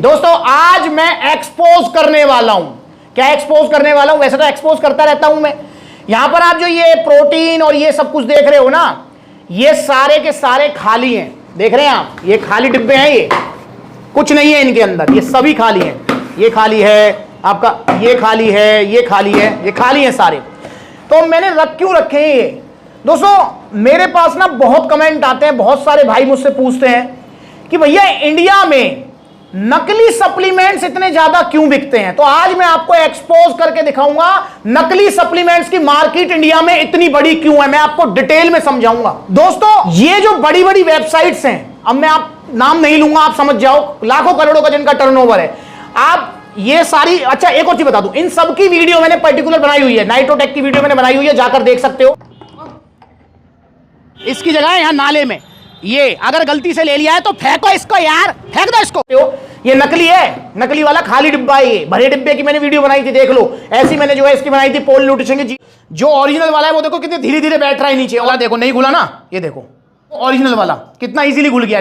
दोस्तों आज मैं एक्सपोज करने वाला हूं। क्या एक्सपोज करने वाला हूं? वैसे तो एक्सपोज करता रहता हूं मैं। यहां पर आप जो ये प्रोटीन और ये सब कुछ देख रहे हो ना, ये सारे के सारे खाली हैं। देख रहे हैं आप, ये खाली डिब्बे हैं, ये कुछ नहीं है इनके अंदर, ये सभी खाली हैं। ये खाली है आपका, ये खाली है, ये खाली है, ये खाली है सारे। तो मैंने क्यों रखे हैं ये? दोस्तों मेरे पास ना बहुत कमेंट आते हैं, बहुत सारे भाई मुझसे पूछते हैं कि भैया इंडिया में नकली सप्लीमेंट्स इतने ज्यादा क्यों बिकते हैं। तो आज मैं आपको एक्सपोज करके दिखाऊंगा नकली सप्लीमेंट्स की मार्केट इंडिया में इतनी बड़ी क्यों है। मैं आपको डिटेल में समझाऊंगा। दोस्तों ये जो बड़ी बड़ी वेबसाइट्स हैं, अब मैं आप नाम नहीं लूंगा, आप समझ जाओ, लाखों करोड़ों का जिनका टर्नओवर है, आप ये सारी। अच्छा एक और चीज बता दूं, इन सब की वीडियो मैंने पर्टिकुलर बनाई हुई है, नाइट्रोटेक की वीडियो मैंने बनाई हुई है, जाकर देख सकते हो। इसकी जगह है यहां नाले में, ये अगर गलती से ले लिया है तो फेंको इसको यार, फेंक दो इसको। ये नकली है, नकली वाला खाली डिब्बा है। ये भरे डिब्बे की मैंने वीडियो बनाई थी, देख लो। ऐसी मैंने जो है इसकी बनाई थी पोल न्यूट्रिशन की। जो ओरिजिनल वाला है वो देखो कितने धीरे धीरे बैठ रहा है नीचे वाला, देखो नहीं घुला ना, ये देखो ओरिजिनल वाला कितना इजीली घुल गया।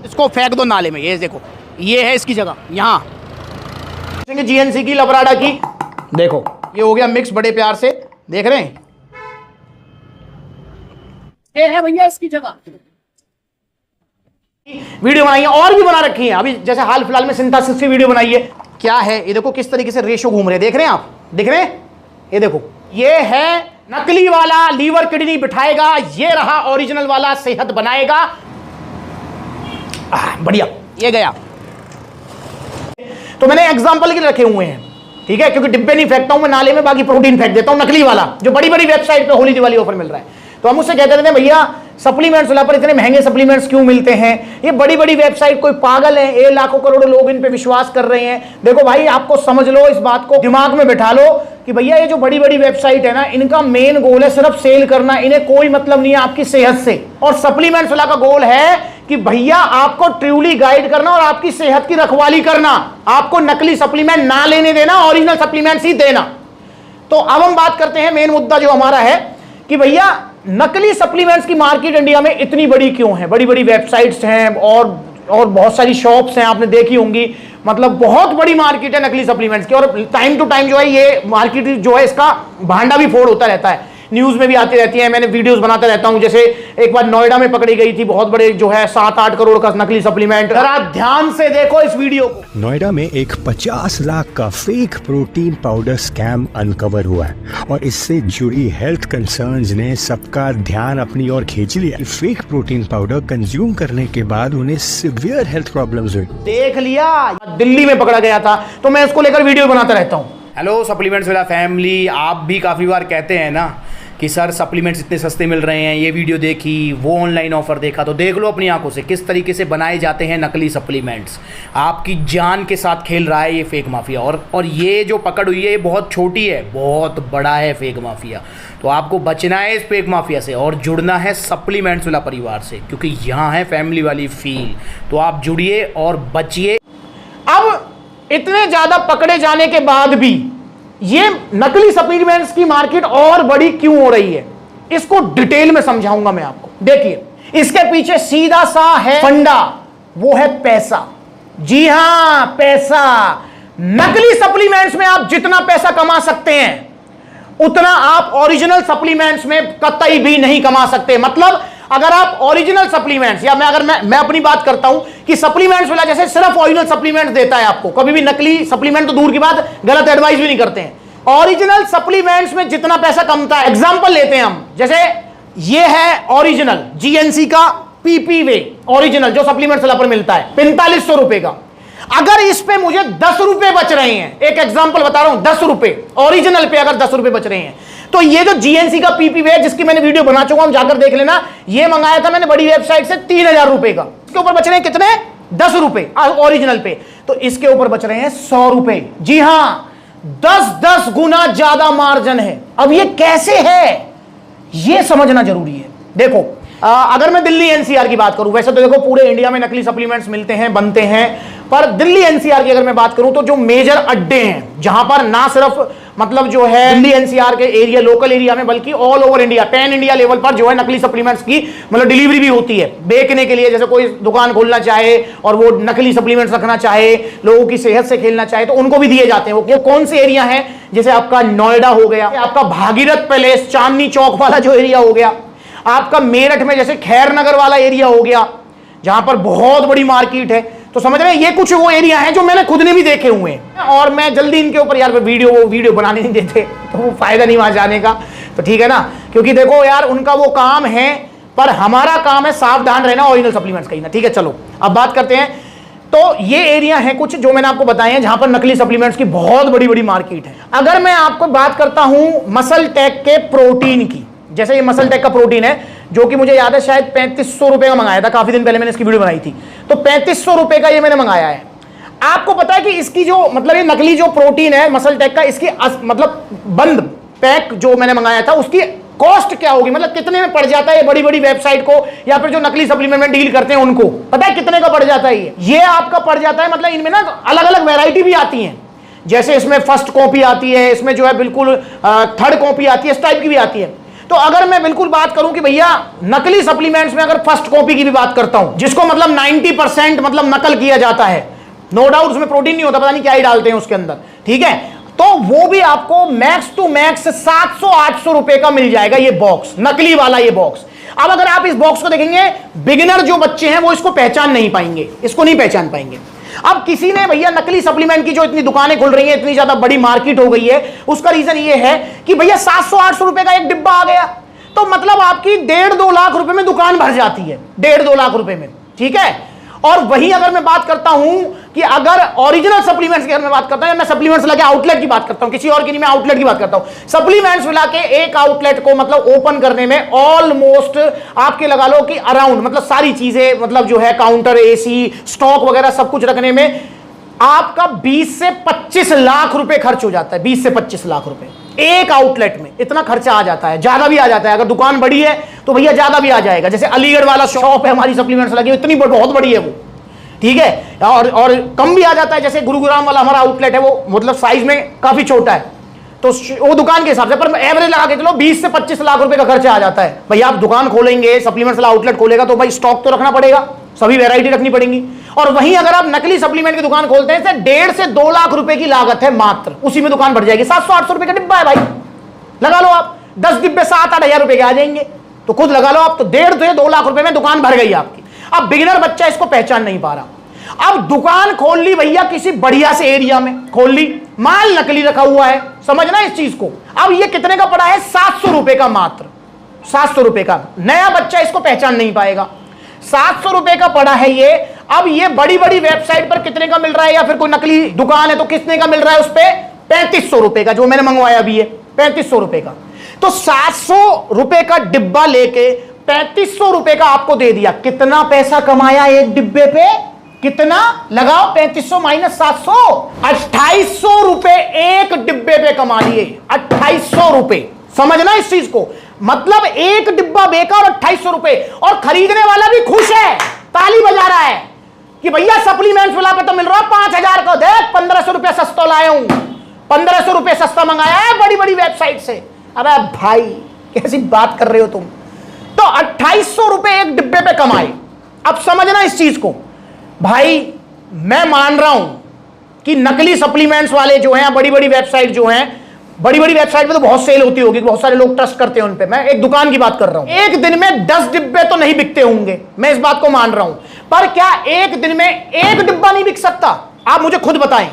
इसको फेंक दो नाले में। ये देखो, ये है इसकी जगह यहां जीएनसी की, लबराडा की, देखो ये हो गया मिक्स बड़े प्यार से, देख रहे हैं। ये है भैया इसकी जगह। वीडियो बनाई है और भी बना रखी है, अभी जैसे हाल फिलहाल में सिंथेसिस की वीडियो बनाई है। क्या है ये देखो किस तरीके से रेशो घूम रहे, देख रहे हैं आप, दिख रहे हैं? ये देखो, ये है नकली वाला लीवर किडनी बिठाएगा, ये रहा ओरिजिनल वाला सेहत बनाएगा। बढ़िया, ये गया। तो मैंने एग्जांपल के लिए रखे हुए हैं, ठीक है, क्योंकि डिब्बे नहीं फेंकता हूं मैं नाले में, बाकी प्रोटीन फेंक देता हूं नकली वाला, जो बड़ी बड़ी वेबसाइट पे होली दिवाली ऑफर मिल रहा है। तो हम उससे कहते रहते हैं भैया सप्लीमेंट्स वाला पर इतने महंगे सप्लीमेंट्स क्यों मिलते हैं? ये बड़ी बड़ी वेबसाइट कोई पागल है, ये लाखों करोड़ों लोग इन पे विश्वास कर रहे हैं। देखो भाई, आपको समझ लो, इस बात को दिमाग में बिठा लो कि भैया ये जो बड़ी बड़ी वेबसाइट है ना, इनका मेन गोल है सिर्फ सेल करना, इन्हें कोई मतलब नहीं है आपकी सेहत से। और सप्लीमेंट्स वाला का गोल है कि भैया आपको ट्रूली गाइड करना और आपकी सेहत की रखवाली करना, आपको नकली सप्लीमेंट ना लेने देना, ओरिजिनल सप्लीमेंट्स ही देना। तो अब हम बात करते हैं मेन मुद्दा जो हमारा है कि भैया नकली सप्लीमेंट्स की मार्केट इंडिया में इतनी बड़ी क्यों है। बड़ी बड़ी वेबसाइट्स हैं और बहुत सारी शॉप्स हैं, आपने देखी होंगी, मतलब बहुत बड़ी मार्केट है नकली सप्लीमेंट्स की। और टाइम टू टाइम जो है ये मार्केट जो है इसका भांडा भी फोड़ होता रहता है, न्यूज में भी आती रहती है, मैंने वीडियोस बनाता रहता हूं। जैसे एक बार नोएडा में पकड़ी गई थी बहुत बड़े जो है 7-8 करोड़ का नकली सप्लीमेंट। जरा ध्यान से देखो इस वीडियो को। नोएडा में एक 50 लाख का fake protein powder scam uncover हुआ है और इससे जुड़ी हेल्थ कंसर्न्स ने सबका ध्यान अपनी ओर खींच लिया। फेक प्रोटीन पाउडर कंज्यूम करने के बाद उन्हें सिवियर हेल्थ प्रॉब्लम्स हुई। देख लिया, दिल्ली में पकड़ा गया था, तो मैं इसको लेकर वीडियो बनाता रहता हूँ। हेलो सप्लीमेंट्स वाला फैमिली, आप भी काफ़ी बार कहते हैं ना कि सर सप्लीमेंट्स इतने सस्ते मिल रहे हैं, ये वीडियो देखी, वो ऑनलाइन ऑफर देखा, तो देख लो अपनी आंखों से किस तरीके से बनाए जाते हैं नकली सप्लीमेंट्स। आपकी जान के साथ खेल रहा है ये फेक माफिया। और ये जो पकड़ हुई है ये बहुत छोटी है, बहुत बड़ा है फेक माफिया। तो आपको बचना है इस फेक माफिया से और जुड़ना है सप्लीमेंट्स वाला परिवार से, क्योंकि यहाँ है फैमिली वाली फील। तो आप जुड़िए और बचिए। अब इतने ज्यादा पकड़े जाने के बाद भी ये नकली सप्लीमेंट्स की मार्केट और बड़ी क्यों हो रही है, इसको डिटेल में समझाऊंगा मैं आपको। देखिए, इसके पीछे सीधा सा है फंडा, वो है पैसा। जी हां, पैसा। नकली सप्लीमेंट्स में आप जितना पैसा कमा सकते हैं उतना आप ओरिजिनल सप्लीमेंट्स में कतई भी नहीं कमा सकते। मतलब अगर आप ओरिजिनल सप्लीमेंट्स, या मैं अपनी बात करता हूं कि सप्लीमेंट्स वाला जैसे सिर्फ ओरिजिनल सप्लीमेंट्स देता है आपको, कभी भी नकली सप्लीमेंट तो दूर की बात, गलत एडवाइस भी नहीं करते हैं। ओरिजिनल सप्लीमेंट्स में जितना पैसा कमता है, एग्जांपल लेते हैं हम, जैसे ये है ओरिजिनल जीएनसी का पीपी वे ओरिजिनल जो सप्लीमेंट्स वाला पर मिलता है 4500 रुपए का। अगर इस पे मुझे 10 रुपए बच रहे हैं, एक एग्जांपल बता रहा हूं, 10 रुपए ओरिजिनल पे अगर 10 रुपए बच रहे हैं, तो ये जो जीएनसी का पीपी वे जिसकी मैंने वीडियो बना चुका हूं, जाकर देख लेना, ये मंगाया था मैंने बड़ी वेबसाइट से 3000 रुपए का। इसके ऊपर बच रहे हैं कितने? 10 रुपए ओरिजिनल पे। तो इसके ऊपर बच रहे हैं 100 रुपए। जी हां, 10-10 गुना ज्यादा मार्जिन है। अब ये कैसे है ये समझना जरूरी है। देखो, अगर मैं दिल्ली एनसीआर की बात करूं, वैसे तो देखो पूरे इंडिया में नकली सप्लीमेंट्स मिलते हैं, बनते हैं, पर दिल्ली एनसीआर की अगर मैं बात करूं तो जो मेजर अड्डे हैं जहां पर ना सिर्फ मतलब जो है दिल्ली एनसीआर के एरिया, लोकल एरिया में, बल्कि all over India, pan India level पर जो है नकली सप्लीमेंट्स की मतलब डिलीवरी भी होती है बेचने के लिए। जैसे कोई दुकान खोलना चाहे और वो नकली सप्लीमेंट्स रखना चाहे, लोगों की सेहत से खेलना चाहे, तो उनको भी दिए जाते हैं। वो कौन से एरिया है? जैसे आपका नोएडा हो गया, आपका भागीरथ पैलेस, चांदनी चौक वाला जो एरिया हो गया, आपका मेरठ में जैसे खैर नगर वाला एरिया हो गया, जहां पर बहुत बड़ी मार्केट है। तो समझ रहे हैं, ये कुछ वो एरिया हैं जो मैंने खुद ने भी देखे हुए हैं। और मैं जल्दी इनके ऊपर यार वीडियो बनाने नहीं देते, तो वो फायदा नहीं वहां जाने का, तो ठीक है ना। क्योंकि देखो यार, उनका वो काम है, पर हमारा काम है सावधान रहना ओरिजिनल सप्लीमेंट्स का ही ना। ठीक है, चलो अब बात करते हैं। तो ये एरिया है कुछ जो मैंने आपको बताए हैं जहां पर नकली सप्लीमेंट्स की बहुत बड़ी बड़ी मार्केट है। अगर मैं आपको बात करता हूं मसल टेक के प्रोटीन की, जैसे ये मसल टेक का प्रोटीन है जो कि मुझे याद है शायद 3500 रुपए का मंगाया था, काफी दिन पहले मैंने इसकी वीडियो बनाई थी, तो 3500 रुपए का ये मैंने मंगाया है। आपको पता है कि इसकी जो मतलब ये नकली जो प्रोटीन है मसल टेक का, इसकी मतलब बंद पैक जो मैंने मंगाया था उसकी कॉस्ट क्या होगी, मतलब कितने में पड़ जाता है बड़ी बड़ी वेबसाइट को या फिर जो नकली सप्लीमेंट में डील करते हैं उनको पता है कितने का पड़ जाता है? ये आपका पड़ जाता है, मतलब इनमें ना अलग अलग वेराइटी भी आती है। जैसे इसमें फर्स्ट कॉपी आती है, इसमें जो है बिल्कुल थर्ड कॉपी आती है, इस टाइप की भी आती है। तो अगर मैं बिल्कुल बात करूं कि भैया नकली सप्लीमेंट्स में अगर फर्स्ट कॉपी की भी बात करता हूं, जिसको मतलब 90% मतलब नकल किया जाता है, नो डाउट उसमें प्रोटीन नहीं होता, पता नहीं क्या ही डालते हैं उसके अंदर, ठीक है, तो वो भी आपको मैक्स टू मैक्स 700-800 रुपए का मिल जाएगा ये बॉक्स, नकली वाला ये बॉक्स। अब अगर आप इस बॉक्स को देखेंगे, बिगिनर जो बच्चे हैं वो इसको पहचान नहीं पाएंगे, इसको नहीं पहचान पाएंगे। अब किसी ने भैया नकली सप्लीमेंट की जो इतनी दुकानें खुल रही हैं, इतनी ज्यादा बड़ी मार्केट हो गई है, उसका रीजन ये है कि भैया 700-800 रुपए का एक डिब्बा आ गया, तो मतलब आपकी 1.5-2 लाख रुपए में दुकान भर जाती है, 1.5-2 लाख रुपए में, ठीक है। और वही अगर मैं बात करता हूं कि अगर ओरिजिनल सप्लीमेंट्स की अगर मैं बात करता हूं, मैं सप्लीमेंट्स लाके आउटलेट की बात करता हूं, किसी और की नहीं, मैं आउटलेट की बात करता हूं। सप्लीमेंट्स लाके एक आउटलेट को मतलब ओपन करने में ऑलमोस्ट आपके लगा लो कि अराउंड मतलब सारी चीजें मतलब जो है काउंटर, एसी, स्टॉक वगैरह सब कुछ रखने में आपका 20 से 25 लाख रुपए खर्च हो जाता है। 20 से 25 लाख रुपए एक आउटलेट में इतना खर्चा आ जाता है, ज्यादा भी आ जाता है। अगर दुकान बड़ी है तो भैया ज्यादा भी आ जाएगा। जैसे अलीगढ़ वाला शॉप है हमारी सप्लीमेंट्स लगी, इतनी बहुत बड़ी है वो, ठीक है, और कम भी आ जाता है। जैसे गुरुग्राम वाला हमारा आउटलेट है, वो मतलब साइज में काफी छोटा है, तो वो दुकान के हिसाब से, पर एवरेज लगा के चलो 20 से 25 लाख रुपए का खर्चा आ जाता है। भैया आप दुकान खोलेंगे, सप्लीमेंट्स वाला आउटलेट खोलेगा तो भाई स्टॉक तो रखना पड़ेगा, सभी वैरायटी रखनी पड़ेंगी। और वहीं अगर आप नकली सप्लीमेंट की दुकान खोलते हैं तो 1.5 से 2 लाख रुपए की लागत है मात्र, उसी में दुकान भर जाएगी। 700-800 रुपए का डिब्बा है भाई, लगा लो आप 10 डिब्बे 7-8 हजार रुपए के आ जाएंगे, तो खुद लगा लो आप, तो 1.5 से 2 लाख रुपए में दुकान भर गई आपकी। अब बिगिनर बच्चा इसको पहचान नहीं पा रहा, अब दुकान खोल ली भैया किसी बढ़िया से एरिया में खोल ली, माल नकली रखा हुआ है, समझना इस चीज को। अब ये कितने का पड़ा है? 700 रुपए का, मात्र 700 रुपए का। नया बच्चा इसको पहचान नहीं पाएगा, 700 रुपए का पड़ा है ये। अब ये बड़ी बड़ी वेबसाइट पर कितने का मिल रहा है, या फिर कोई नकली दुकान है तो कितने का मिल रहा है उस पर? 3500 रुपए का, जो मैंने मंगवाया अभी है 3500 रुपए का। तो 700 रुपए का डिब्बा लेके 3500 रुपए का आपको दे दिया। कितना पैसा कमाया एक डिब्बे पे? कितना लगाओ, 3500 माइनस 700, 2800 रुपए एक डिब्बे पे कमा लिए। 2800 रुपए, समझना इस चीज को, मतलब एक डिब्बा बेका और 2800 रुपए, और खरीदने वाला भी खुश है, ताली बजा रहा है कि भैया सप्लीमेंट्स वाला पे तो मिल रहा है 5000 का, देख 1500 रुपया सस्ता लाया हूं, 1500 रुपये सस्ता मंगाया है बड़ी बड़ी वेबसाइट से। अबे भाई कैसी बात कर रहे हो तुम? तो 2800 रुपए एक डिब्बे पे कमाए। अब समझना इस चीज को भाई, मैं मान रहा हूं कि नकली सप्लीमेंट्स वाले जो हैं, बड़ी बड़ी वेबसाइट जो हैं, बड़ी बड़ी वेबसाइट पे तो बहुत सेल होती होगी, बहुत सारे लोग ट्रस्ट करते हैं उन पे। मैं एक दुकान की बात कर रहा हूं, एक दिन में 10 डिब्बे तो नहीं बिकते होंगे, मैं इस बात को मान रहा हूं, पर क्या एक दिन में एक डिब्बा नहीं बिक सकता? आप मुझे खुद बताएं।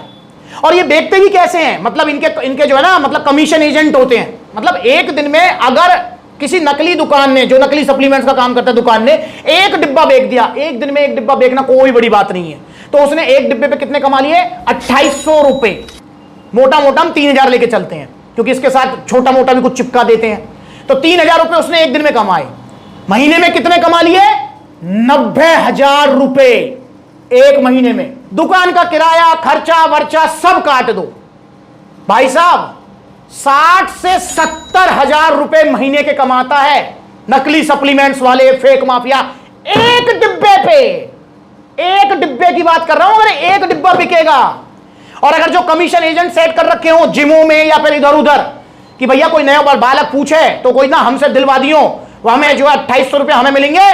और ये बेचते भी कैसे हैं? मतलब इनके जो है ना, मतलब कमीशन एजेंट होते हैं। मतलब एक दिन में अगर किसी नकली दुकान ने, जो नकली सप्लीमेंट्स का काम करता है दुकान ने, एक डिब्बा बेच दिया, एक दिन में एक डिब्बा बेचना कोई बड़ी बात नहीं है, तो उसने एक डिब्बे पे कितने कमा लिए? 2800 रुपए। मोटा मोटा हम 3000 लेके चलते हैं, क्योंकि इसके साथ छोटा मोटा भी कुछ चिपका देते हैं, तो 3000 रुपए उसने एक दिन में कमाए। महीने में कितने कमा लिए? 90,000 रुपए एक महीने में। दुकान का किराया, खर्चा वर्चा सब काट दो भाई साहब, 60 से 70,000 रुपए महीने के कमाता है नकली सप्लीमेंट्स वाले, फेक माफिया, एक डिब्बे पे। एक डिब्बे की बात कर रहा हूं, अगर एक डिब्बा बिकेगा, और अगर जो कमीशन एजेंट सेट कर रखे हो जिमों में या फिर इधर उधर कि भैया कोई नया बालक पूछे तो कोई ना हमसे दिलवा दियो, वो हमें जो है 2800 रुपया हमें मिलेंगे,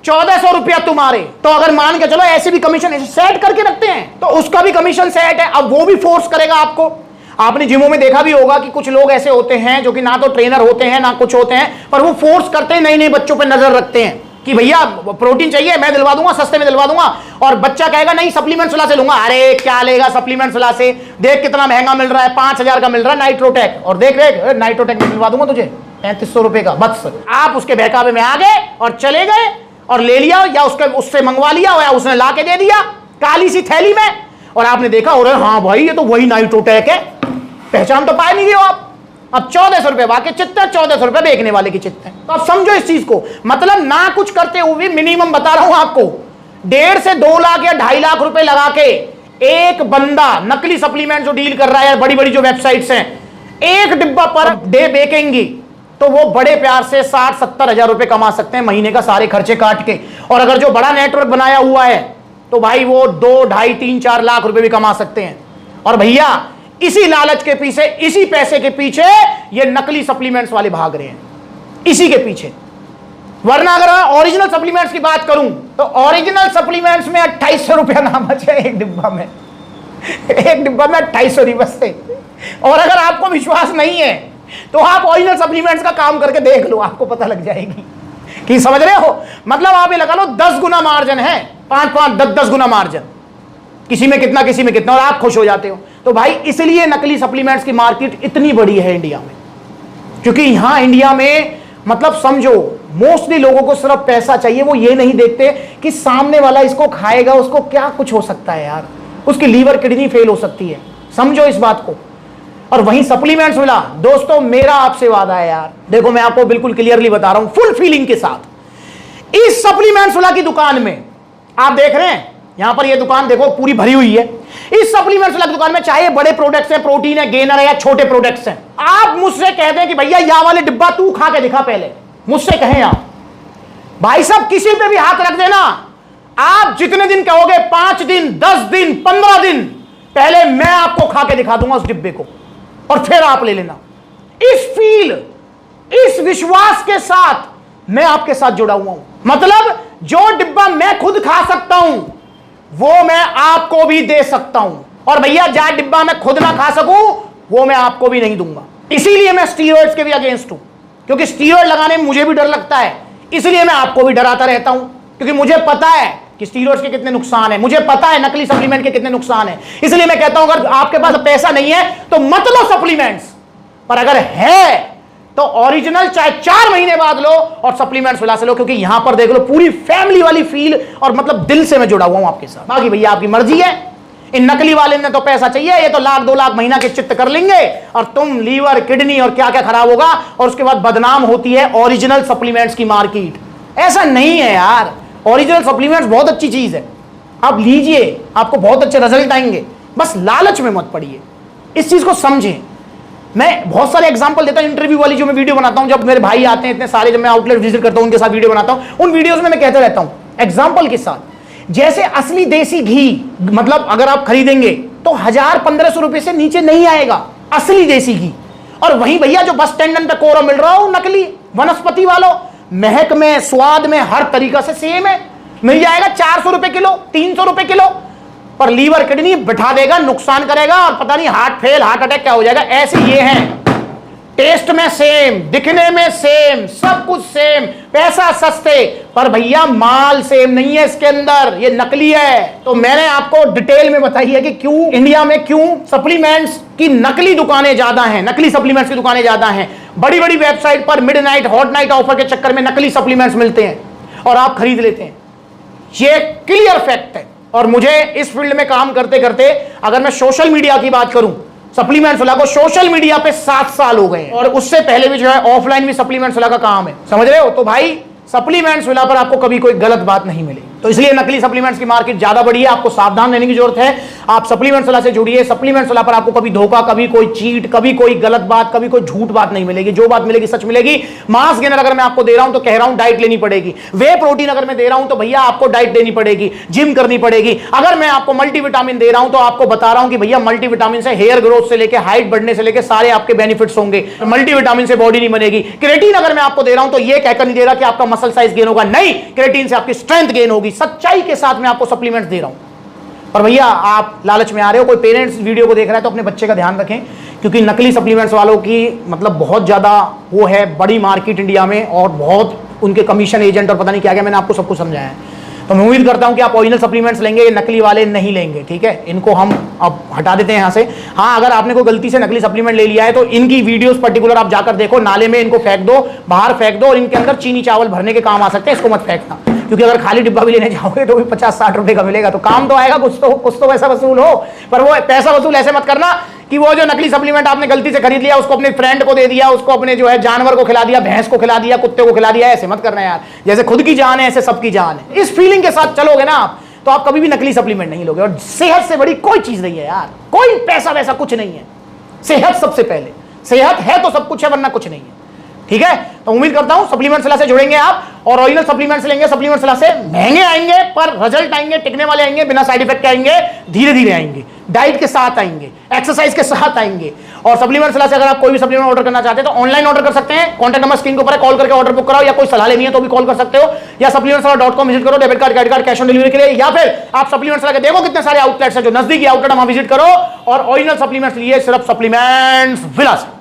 1400 रुपया तुम्हारे, तो अगर मान के चलो ऐसे भी कमीशन सेट करके रखते हैं तो उसका भी कमीशन सेट है। अब वो भी फोर्स करेगा आपको। आपने जिमों में देखा भी होगा कि कुछ लोग ऐसे होते हैं जो कि ना तो ट्रेनर होते हैं ना कुछ होते हैं, पर वो फोर्स करते हैं, नए नए बच्चों पर नजर रखते हैं कि भैया प्रोटीन चाहिए मैं दिलवा दूंगा, सस्ते में दिलवा दूंगा, और बच्चा कहेगा नहीं सप्लीमेंट सुला से लूंगा। अरे क्या लेगा सप्लीमेंट सुला से, देख कितना महंगा मिल रहा है, 5000 का मिल रहा है नाइट्रोटेक, और देख रहे नाइट्रोटेक में दिलवा दूंगा तुझे 3500 रुपए का। बस आप उसके बहकावे में आ गए और चले गए और ले लिया, या उससे मंगवा लिया, या उसने ला के दे दिया काली सी थैली में, और आपने देखा और हाँ भाई ये तो वही नाइट्रोटेक है, पहचान तो पाए नहीं रहे हो आप। अब 1400 रुपए वाके चित्त है, 1400 रुपए बेचने वाले की चित्त है। तो आप समझो इस चीज को, मतलब ना कुछ करते हुए मिनिमम बता रहा हूं आपको 1.5 से 2 लाख या 2.5 लाख रुपए लगा के एक बंदा नकली सप्लीमेंट जो डील कर रहा है, बड़ी बड़ी जो वेबसाइट्स हैं, एक डिब्बा पर डे बेचेंगी तो वो बड़े प्यार से 60-70 हजार रुपए कमा सकते हैं महीने का, सारे खर्चे काट के। और अगर जो बड़ा नेटवर्क बनाया हुआ है तो भाई वो 2, 2.5, 3, 4 लाख रुपए भी कमा सकते हैं। और भैया इसी लालच के पीछे, इसी पैसे के पीछे ये नकली सप्लीमेंट्स वाले भाग रहे हैं, इसी के पीछे। वरना अगर मैं ओरिजिनल सप्लीमेंट्स की बात करूं तो ओरिजिनल सप्लीमेंट्स में 2800 रुपया ना बचे एक डिब्बा में, एक डिब्बा में 2800 नहीं बचते। और अगर आपको विश्वास नहीं है तो आप ओरिजिनल सप्लीमेंट्स का काम करके देख लो, आपको पता लग जाएगी कि समझ रहे हो। मतलब आप ये लगा लो 10 गुना मार्जिन है, 5-5, 10-10 गुना मार्जिन, किसी में कितना किसी में कितना, और आप खुश हो जाते हो। तो भाई इसलिए नकली सप्लीमेंट्स की मार्केट इतनी बड़ी है इंडिया में, क्योंकि यहां इंडिया में मतलब समझो मोस्टली लोगों को सिर्फ पैसा चाहिए। वो ये नहीं देखते कि सामने वाला इसको खाएगा उसको क्या कुछ हो सकता है यार, उसकी लीवर किडनी फेल हो सकती है, समझो इस बात को। और वहीं सप्लीमेंट्स मिला दोस्तों, मेरा आपसे वादा है यार, देखो मैं आपको बिल्कुल क्लियरली बता रहा हूं फुल फीलिंग के साथ। इस सप्लीमेंट्स वाला की दुकान में आप देख रहे हैं, यहां पर ये दुकान देखो पूरी भरी हुई है। इस सप्लीमेंट्स वाला दुकान में चाहे बड़े प्रोडक्ट्स हैं, प्रोटीन है, गेनर है, या छोटे प्रोडक्ट्स हैं, आप मुझसे कहते हैं कि भैया यह वाले डिब्बा तू खा के दिखा, पहले मुझसे कहें आप, भाई साहब किसी पे भी हाथ रख देना, आप जितने दिन कहोगे 5 दिन, 10 दिन, 15 दिन, पहले मैं आपको खा के दिखा दूंगा उस डिब्बे को, और फिर आप ले लेना। इस विश्वास के साथ मैं आपके साथ जुड़ा हुआ हूं। मतलब जो डिब्बा मैं खुद खा सकता हूं वो मैं आपको भी दे सकता हूं, और भैया जहां डिब्बा मैं खुद ना खा सकूं वो मैं आपको भी नहीं दूंगा। इसीलिए मैं स्टीरॉइड्स के भी अगेंस्ट हूं, क्योंकि स्टीरॉइड लगाने में मुझे भी डर लगता है, इसलिए मैं आपको भी डराता रहता हूं, क्योंकि मुझे पता है कि स्टीरॉइड्स के कितने नुकसान है, मुझे पता है नकली सप्लीमेंट के कितने नुकसान है। इसलिए मैं कहता हूं अगर आपके पास पैसा नहीं है तो मत लो सप्लीमेंट्स, पर अगर है तो ओरिजिनल चाहे 4 महीने बाद लो और सप्लीमेंट्स मिला से लो, क्योंकि यहां पर देख लो पूरी फैमिली वाली फील, और मतलब दिल से मैं जुड़ा हुआ हूं आपके साथ। बाकी भैया आपकी मर्जी है, इन नकली वाले ने तो पैसा चाहिए, ये तो 1-2 लाख महीना के चित्त कर लेंगे, और तुम लीवर किडनी और क्या क्या खराब होगा, और उसके बाद बदनाम होती है ओरिजिनल सप्लीमेंट्स की मार्केट। ऐसा नहीं है यार, ओरिजिनल सप्लीमेंट्स बहुत अच्छी चीज है, आप लीजिए, आपको बहुत अच्छे रिजल्ट आएंगे, बस लालच में मत पड़िए, इस चीज को समझें। मैं बहुत सारे एग्जांपल देता हूं, इंटरव्यू वाली जो मैं वीडियो बनाता हूं, जब मेरे भाई आते हैं इतने सारे, जब मैं आउटलेट विजिट करता हूं उनके साथ वीडियो बनाता हूं, उन वीडियोस में मैं कहता रहता हूं एग्जांपल के साथ, जैसे असली देसी घी, मतलब अगर आप खरीदेंगे तो 1000-1500 रुपए से नीचे नहीं आएगा असली देसी घी। और वहीं भैया जो बस स्टैंड पे कोरा मिल रहा हो नकली वनस्पति वालों, महक में, स्वाद में, हर तरीका से सेम है, मिल जाएगा 400 रुपए किलो, 300 रुपए किलो, पर लीवर किडनी बिठा देगा, नुकसान करेगा, और पता नहीं हार्ट फेल, हार्ट अटैक क्या हो जाएगा। ऐसे ये हैं, टेस्ट में सेम, दिखने में सेम, सब कुछ सेम, पैसा सस्ते, पर भैया माल सेम नहीं है इसके अंदर, ये नकली है। तो मैंने आपको डिटेल में बताई है कि क्यों इंडिया में क्यों सप्लीमेंट्स की नकली दुकानें ज्यादा हैं, नकली सप्लीमेंट्स की दुकानें ज्यादा हैं। बड़ी बड़ी वेबसाइट पर मिडनाइट, हॉट नाइट ऑफर के चक्कर में नकली सप्लीमेंट्स मिलते हैं और आप खरीद लेते हैं, ये क्लियर फैक्ट है। और मुझे इस फील्ड में काम करते करते, अगर मैं सोशल मीडिया की बात करूं, सप्लीमेंट्स वाला को सोशल मीडिया पे 7 साल हो गए, और उससे पहले भी जो है ऑफलाइन भी सप्लीमेंट्स वाला का काम है, समझ रहे हो। तो भाई सप्लीमेंट्स वाला पर आपको कभी कोई गलत बात नहीं मिली, तो इसलिए नकली सप्लीमेंट्स की मार्केट ज्यादा बड़ी है, आपको सावधान रहने की जरूरत है। आप सप्लीमेंट सलाह से जुड़िए। सप्लीमेंट सलाह पर आपको कभी धोखा, कभी कोई चीट, कभी कोई गलत बात, कभी कोई झूठ बात नहीं मिलेगी। जो बात मिलेगी सच मिलेगी। मास गेनर अगर मैं आपको दे रहा हूं तो कह रहा हूं डाइट लेनी पड़ेगी। वे प्रोटीन अगर मैं दे रहा हूं तो भैया आपको डाइट देनी पड़ेगी, जिम करनी पड़ेगी। अगर मैं आपको मल्टीविटामिन दे रहा हूं तो आपको बता रहा हूं कि भैया मल्टीविटामिन से हेयर ग्रोथ से लेकर हाइट बढ़ने से लेकर सारे आपके बेनिफिट्स होंगे। मल्टीविटामिन से बॉडी नहीं बनेगी। क्रेटीन अगर मैं आपको दे रहा हूं तो यह कहकर नहीं दे रहा कि आपका मसल साइज गेन होगा, नहीं, क्रेटीन से आपकी स्ट्रेंथ गेन होगी। सच्चाई के साथ मैं आपको सप्लीमेंट्स दे रहा हूं। पर भैया आप लालच में आ रहे हो। कोई पेरेंट्स वीडियो को देख रहा है तो अपने बच्चे का ध्यान रखें, क्योंकि नकली सप्लीमेंट्स वालों की मतलब बहुत ज्यादा वो है, बड़ी मार्केट इंडिया में, और बहुत उनके कमीशन एजेंट और पता नहीं क्या क्या, मैंने आपको सब कुछ समझाया है। तो मैं उम्मीद करता हूं कि आप ओरिजिनल सप्लीमेंट्स लेंगे, ये नकली वाले नहीं लेंगे, ठीक है। इनको हम अब हटा देते हैं यहां से। हाँ, अगर आपने कोई गलती से नकली सप्लीमेंट ले लिया है तो इनकी वीडियोस पर्टिकुलर आप जाकर देखो, नाले में इनको फेंक दो, बाहर फेंक दो, और इनके अंदर चीनी चावल भरने के काम आ सकते हैं, इसको मत फेंकना। क्योंकि अगर खाली डिब्बा भी लेने जाओगे तो भी 50-60 रुपए का मिलेगा, तो काम तो आएगा, कुछ तो पैसा वसूल हो। पर वो पैसा वसूल ऐसे मत करना कि वो जो नकली सप्लीमेंट आपने गलती से खरीद लिया उसको अपने फ्रेंड को दे दिया, उसको अपने जो है जानवर को खिला दिया, भैंस को खिला दिया, कुत्ते को खिला दिया। ऐसे मत करना यार। जैसे खुद की जान है ऐसे सबकी जान है। इस फीलिंग के साथ चलोगे ना आप तो आप कभी भी नकली सप्लीमेंट नहीं लोगे। और सेहत से बड़ी कोई चीज नहीं है यार, कोई पैसा वैसा कुछ नहीं है। सेहत सबसे पहले, सेहत है तो सब कुछ है, वरना कुछ नहीं है, ठीक है। तो उम्मीद करता हूं सप्लीमेंट सलाह से जुड़ेंगे आप और ओरिजिनल सप्लीमेंट्स लेंगे। सप्लीमेंट सलाह से महंगे आएंगे पर रिजल्ट आएंगे, टिकने वाले आएंगे, बिना साइड इफेक्ट के आएंगे, धीरे धीरे आएंगे, डाइट के साथ आएंगे, एक्सरसाइज के साथ आएंगे। और सप्लीमेंट सलाह से अगर आप कोई भी सप्लीमेंट ऑर्डर करना चाहते हैं तो ऑनलाइन ऑर्डर कर सकते हैं। कॉन्टैक्ट नंबर स्क्रीन के ऊपर है, कॉल करके ऑर्डर बुक कराओ, या कोई सलाह लेनी है तो भी कॉल कर सकते हो, या supplementsala.com विजिट करो, debit card, credit card, cash on delivery के लिए, या फिर आप सप्लीमेंट सलाह के देखो कितने सारे आउटलेट्स है, जो नजदीकी आउटलेट वहां विजिट करो और ओरिजिनल सप्लीमेंट्स लिए सिर्फ सप्लीमेंट्स विला से।